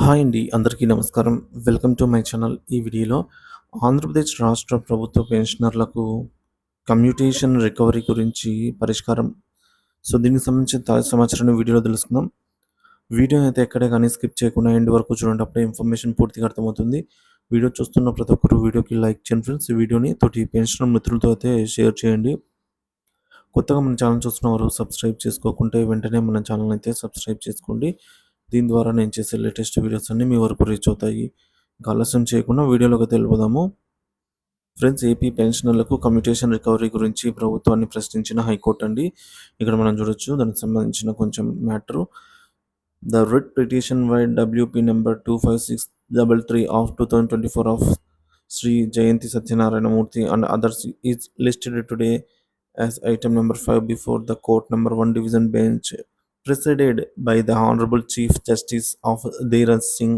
Hi అండి. అందరికీ నమస్కారం. Welcome to my channel. ఈ వీడియోలో ఆంధ్రప్రదేశ్ రాష్ట్ర ప్రభుత్వ పెన్షనర్లకు కమ్యూటేషన్ రికవరీ గురించి పరిష్కారం. దీనికి సంబంధించిన తాజా సమాచారాన్ని వీడియోలో తెలుసుకుందాం. వీడియోని అయితే ఎక్కడే కానీ స్కిప్ చేయకుండా ఎండ్ వరకు చూడండి. అప్పుడే ఇన్ఫర్మేషన్ పూర్తిగా అర్థమవుతుంది. వీడియో చూస్తున్న ప్రతి ఒక్కరు వీడియోకి లైక్ చేయండి ఫ్రెండ్స్. ఈ వీడియోని తోటి పెన్షనర్ మిత్రులతో అయితే షేర్ చేయండి. కొత్తగా మన ఛానల్ చూస్తున్న వారు సబ్స్క్రైబ్ చేసుకోకుంటే వెంటనే మన ఛానల్ అయితే సబ్స్క్రైబ్ చేసుకోండి. దీని ద్వారా నేను చేసే లేటెస్ట్ వీడియోస్ అన్నీ మీ వరకు రీచ్ అవుతాయి. ఇంకా ఆలస్యం చేయకుండా వీడియోలోకి వెళ్ళిపోదాము. ఫ్రెండ్స్, ఏపీ పెన్షనర్లకు కమ్యూటేషన్ రికవరీ గురించి ప్రభుత్వాన్ని ప్రశ్నించిన హైకోర్టు అండి. ఇక్కడ మనం చూడొచ్చు దానికి సంబంధించిన కొంచెం matter. The writ petition by WP number 25633 of 2024 of Sri Jayanti Satyanarayana Murthy and others is listed today as item number 5 before the court number 1 division bench, presided by the Honorable Chief Justice of Dheeraj Singh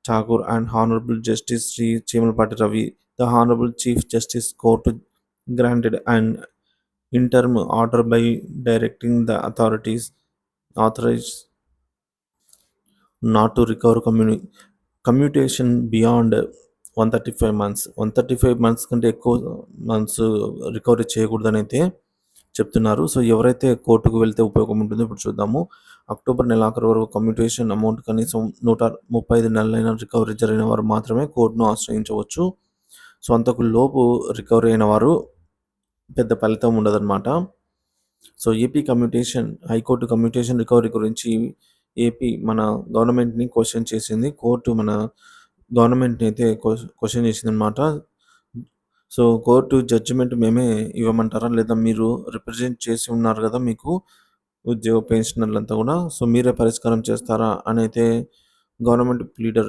Thakur and Honorable Justice Sri Chemalpati Ravi. The Honorable Chief Justice Court granted an interim order by directing the authorities authorized not to recover commutation beyond 135 months. 135 months కంటే ఎక్కువ months recovery చేయకూడదని అయితే చెప్తున్నారు. ఎవరైతే కోర్టుకు వెళ్తే ఉపయోగం ఉంటుందో ఇప్పుడు చూద్దాము. అక్టోబర్ నెలాఖరు వరకు కమ్యూటేషన్ అమౌంట్ కనీసం 135 నెలలైన రికవరీ జరిగిన వారు మాత్రమే కోర్టును ఆశ్రయించవచ్చు. అంతకు లోపు రికవరీ అయిన వారు పెద్ద ఫలితం ఉండదన్నమాట. ఏపీ హైకోర్టు కమ్యూటేషన్ రికవరీ గురించి ఏపీ మన గవర్నమెంట్ని క్వశ్చన్ చేసింది. కోర్టు మన గవర్నమెంట్ని అయితే క్వశ్చన్ చేసిందనమాట. కోర్టు జడ్జిమెంట్ మేమే ఇవ్వమంటారా, లేదా మీరు రిప్రజెంట్ చేసి ఉన్నారు కదా మీకు ఉద్యోగ పెన్షనర్లంతా కూడా, మీరే పరిష్కారం చేస్తారా అని అయితే గవర్నమెంట్ ప్లీడర్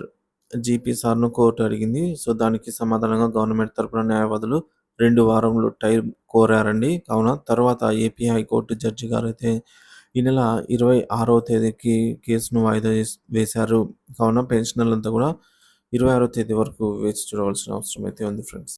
జీపీ సార్ను కోర్టు అడిగింది. దానికి సమాధానంగా గవర్నమెంట్ తరపున న్యాయవాదులు 2 వారములు టైం కోరారండి. కావున తర్వాత ఏపీ హైకోర్టు జడ్జి గారు అయితే ఈ నెల 26వ తేదీకి కేసును వాయిదా వేశారు. కావున పెన్షనర్లంతా కూడా 26వ తేదీ వరకు వేచి చూడవలసిన అవసరం అయితే ఉంది ఫ్రెండ్స్.